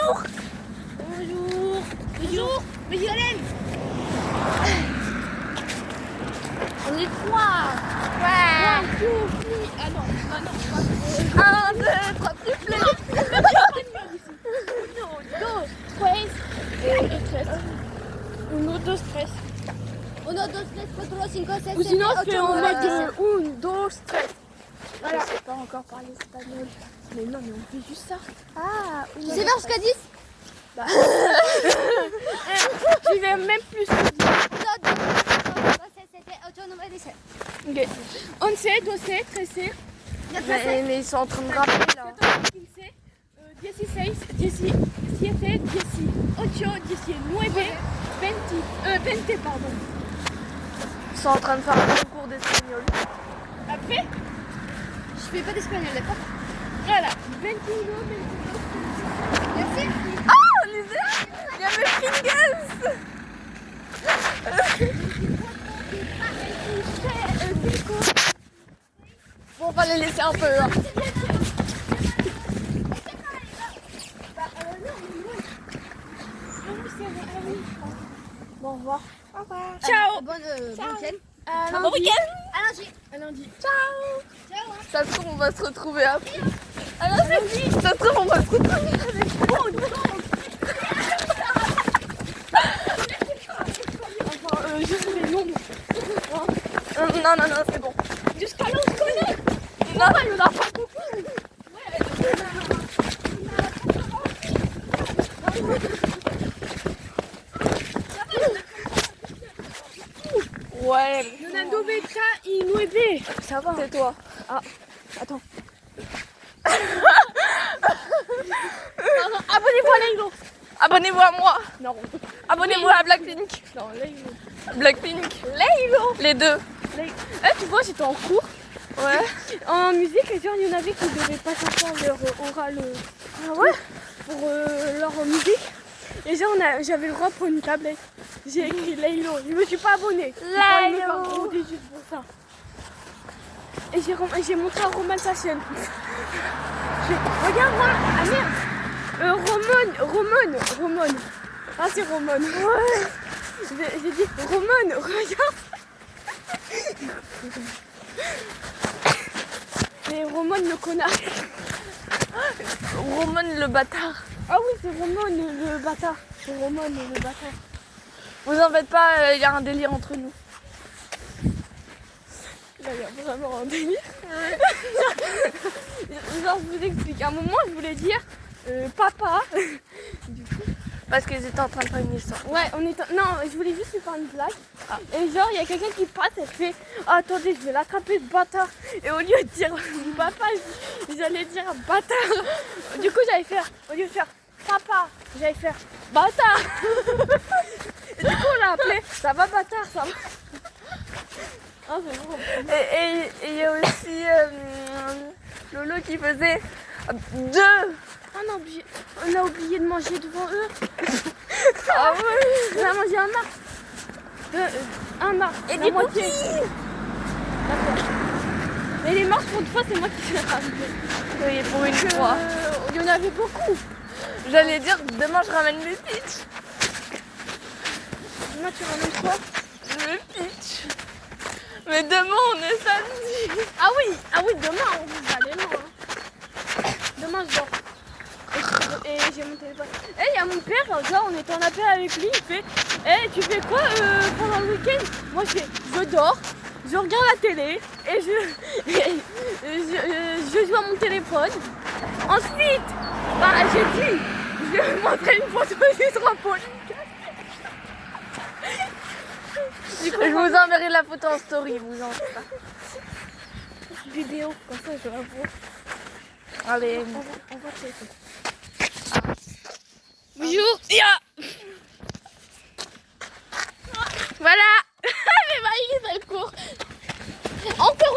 Bonjour. Bonjour. Bonjour. Monsieur Hélène. On est trois. Ouais. 1, 2, 3. Ah non. Ah non. 1, 2, 3, plus plein. 1, 2, 3 et 3. 1, 2, 3. 1, 2, 3, 4, 5, 6, Ou 7, sinon 8, c'est en mode 9, 1, 2, 3. Voilà. Je sais pas encore parler espagnol. Mais non, mais on fait juste ça. Ah, Tu sais faire jusqu'à 10? Tu vais même plus que 10. 1, 2, 3, 4, 5, 6, 7, 8, 9, 10. Ok. 11, 12, 13, Mais ils sont en train de rappeler là. 14, 15, 16, 17, 18, 19, 20, pardon. Ils sont en train de faire un concours d'espagnol. Après, Je fais pas d'espagnol, d'accord? voilà. 21, 22. Merci. Oh, Lisée, il y a mes fingers. Bon, on va les laisser un peu. Hein. Bon, au revoir. Au revoir. Ciao. Bon week-end. Bon week-end. À lundi. À lundi. Ciao. Ciao. Ça se trouve, on va se retrouver après. Alors, ça se trouve, on va se retrouver. Enfin, juste les noms. Non, non, non, c'est bon. Jusqu'à là, on se connaît. Non, il y en a pas beaucoup. Ouais. Leonardo Betra y 9. Ça va. C'est toi. Ah, attends. Abonnez-vous à Laylo. Abonnez-vous à moi. Non. Abonnez-vous à Blackpink. Non, Laylo. Blackpink. Laylo. Les deux. Tu vois, j'étais en cours. Ouais. En musique, et genre, il y en avait qui devaient passer encore leur oral Ah ouais. pour leur musique. Et genre, j'avais le droit pour une tablette. J'ai écrit Laylo. Je me suis pas abonnée. Laylo. Je me faire gros des juste pour ça. Et j'ai montré à Roman sa chaîne. Regarde, moi. Ah merde. Romone. Ah, c'est Romone. Ouais. J'ai dit Romone, regarde. C'est Romone le connard. Roman le bâtard. Ah oui, c'est Romone le bâtard. C'est Romone le bâtard. Vous en faites pas, il y a un délire entre nous. Là, il y a vraiment un délire. Genre, je vous explique. À un moment, je voulais dire papa. Du coup, Parce qu'ils étaient en train de faire une histoire. ouais, non, je voulais juste lui faire une blague. Et genre, il y a quelqu'un qui passe, elle fait attendez, je vais l'attraper ce bâtard. Et au lieu de dire papa, j'allais dire bâtard. Du coup, j'allais faire, au lieu de faire papa, j'allais faire bâtard. Et du coup, on l'a appelé ça va bâtard, ça va. Ah, c'est bon. Et il y a aussi Lolo qui faisait deux. On a oublié de manger devant eux. Ah ouais. On a mangé un mars. Un mars. Et la des moitié. cookies. D'accord. Mais les mars, pour une fois, c'est moi qui les ai ramenés. Oui, pour une fois. Il y en avait beaucoup. J'allais dire demain je ramène mes pitchs. Moi, tu ramènes quoi? Mes pitchs. Mais demain on est samedi. Ah oui, demain, on va aller loin. Hein. Demain, je dors. Et j'ai mon téléphone. Et il y a mon père, genre, on était en appel avec lui, il fait tu fais quoi pendant le week-end? Moi, je dors, je regarde la télé et je joue à mon téléphone. Ensuite, j'ai dit, je vais vous montrer une photo du drapeau. Du coup, Je vous enverrai la photo en story, vous en faites pas. vidéo, comme ça, je la vois. Allez. On va checker. Bonjour. Yeah. Voilà. Les valises, elles courent. Encore.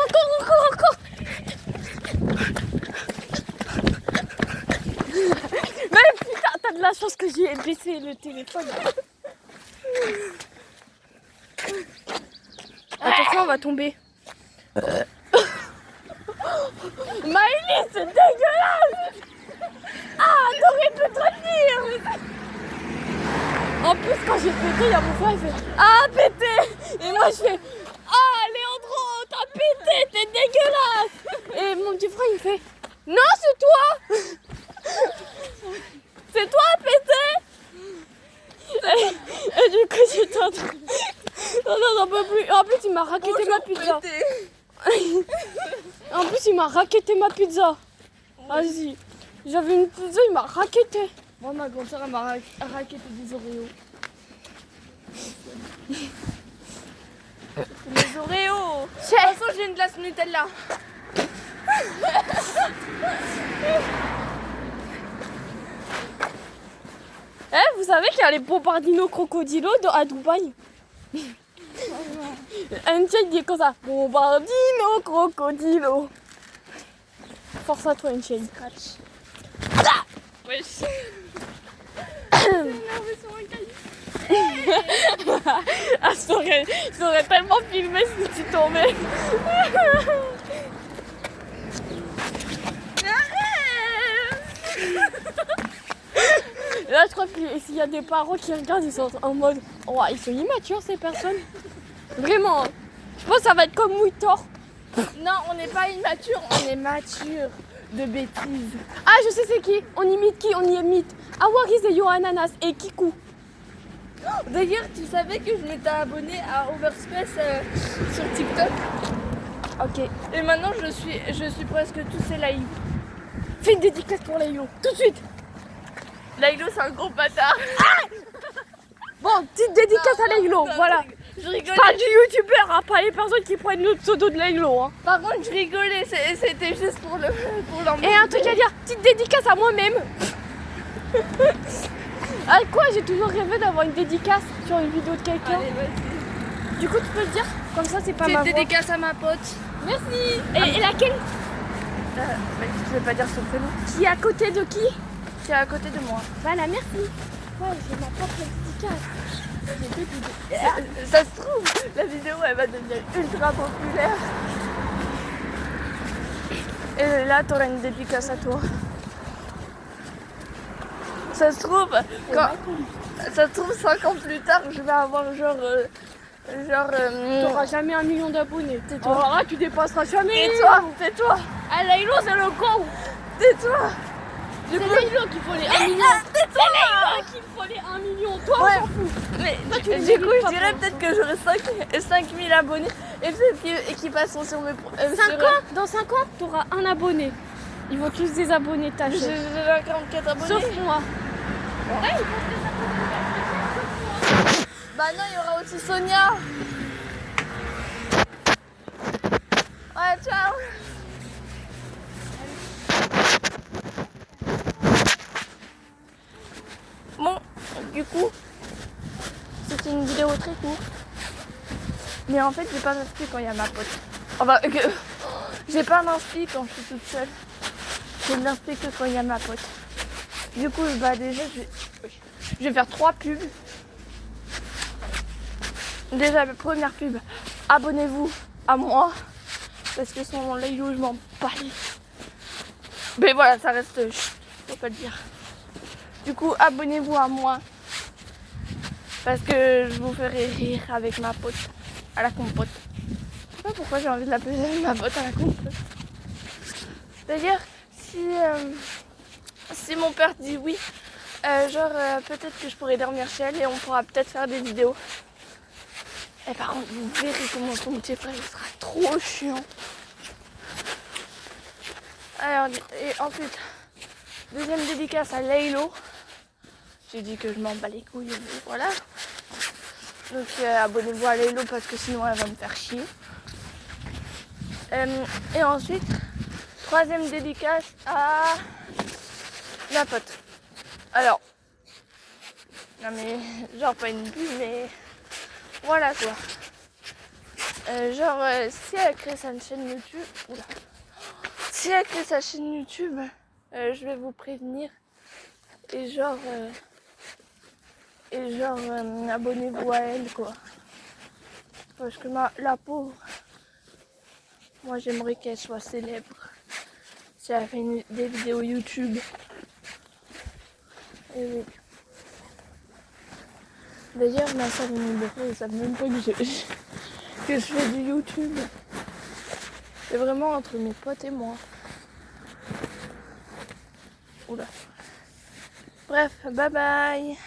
Mais putain, t'as de la chance que j'ai baissé le téléphone. Attention, on va tomber. Maëlys, c'est dégueulasse. Ah, t'aurais pu te retenir. j'ai pété, il y a mon frère, il fait ah, pété. Et moi, je fais ah, Léandro, t'as pété, t'es dégueulasse. Et mon petit frère, il fait non, c'est toi. C'est toi, pété. Et du coup, j'étais en train. Non, j'en peux plus. En plus, il m'a raquetté ma pizza. En plus, il m'a raquetté ma pizza. Vas-y. J'avais une pizza, il m'a raquetté. Moi, ma grande soeur, elle m'a raquetté des Oreos. Les Oreos. De toute façon, j'ai une glace Nutella. Eh, vous savez qu'il y a les bombardino crocodilo à Dubaï. Un tchèque dit comme ça. Bombardino crocodilo. Force à toi, un tchèque. Wesh. Ah, je t'aurais tellement filmé si tu tombais. Là, je crois que s'il y a des parents qui regardent, ils sont en mode oh, ils sont immatures ces personnes. Vraiment. Je pense que ça va être comme Mouitor. Non, on n'est pas immature, on est mature de bêtises. Ah, je sais c'est qui. On imite qui? On y imite Awaris et Yohananas et Kikou. D'ailleurs, tu savais que je m'étais abonnée à Overspace sur TikTok. Ok. Et maintenant, je suis presque tous ces lives. Fais une dédicace pour Laylo. Tout de suite. Laylo, c'est un gros bâtard. Bon, petite dédicace à Laylo. Non, Voilà. Je rigolais. Pas du youtubeur, hein, pas les personnes qui prennent le pseudo de Laylo. Hein. Par contre, je rigolais. C'était juste pour l'embêter. Et un truc à dire, petite dédicace à moi-même. Ah quoi, j'ai toujours rêvé d'avoir une dédicace sur une vidéo de quelqu'un. Allez, vas-y. Du coup, tu peux le dire, comme ça c'est pas C'est ma une voix. dédicace à ma pote. Merci. Et laquelle? Je vais pas dire son prénom. Qui est à côté de qui? Qui est à côté de moi. Voilà, merci. Ouais, j'ai ma propre dédicace. J'ai deux vidéos. Ça se trouve, la vidéo elle va devenir ultra populaire. Et là, t'auras une dédicace à toi. Ça se trouve, ça se trouve 5 ans plus tard, je vais avoir genre. T'auras jamais 1 million d'abonnés. Tais-toi. Oh, tu dépasseras jamais. Tais-toi. Ah, Laylo, c'est le con. Tais-toi. C'est Laylo qu'il faut les 1 million. C'est Laylo qu'il faut les 1 million. Toi, Ouais. on s'en fout. Mais Toi, tu les du mérites coup, je pas dirais pour peut-être que j'aurai 5000 abonnés et peut-être qu'ils passeront sur mes. 5 ans, dans 5 ans, t'auras un abonné. Ils vont tous désabonner ta J'ai chaîne. déjà 44 abonnés. Sauf moi. Bah non, il y aura aussi Sonia. Ouais, ciao. Bon, du coup, c'était une vidéo très courte. Mais en fait, j'ai pas d'inspi quand il y a ma pote. Enfin, j'ai pas d'inspi quand je suis toute seule. J'ai de l'inspi que quand il y a ma pote. Du coup, bah déjà, je vais faire 3 pubs. Déjà, la première pub, abonnez-vous à moi. Parce que son Laylo, je m'en bats. Mais voilà, ça reste, faut pas le dire. Du coup, abonnez-vous à moi. Parce que je vous ferai rire avec ma pote à la compote. Je sais pas pourquoi j'ai envie de l'appeler ma pote à la compote. D'ailleurs, si mon père dit oui, peut-être que je pourrais dormir chez elle et on pourra peut-être faire des vidéos. Et par contre, vous verrez comment son petit frère il sera trop chiant. Alors, et ensuite, deuxième dédicace à Laylo. J'ai dit que je m'en bats les couilles, mais voilà. Donc abonnez-vous à Laylo parce que sinon elle va me faire chier. Et ensuite, troisième dédicace à ma pote. Alors, non mais, genre pas une pub, mais voilà quoi. Si elle crée sa chaîne YouTube, oula. Si elle crée sa chaîne YouTube, je vais vous prévenir. Et abonnez-vous à elle quoi. Parce que la pauvre, moi j'aimerais qu'elle soit célèbre. Si elle fait des vidéos YouTube. Et oui. D'ailleurs, ma soeur et mon beau-frère, ils savent même pas que je fais du YouTube. C'est vraiment entre mes potes et moi. Oula. Bref, bye bye.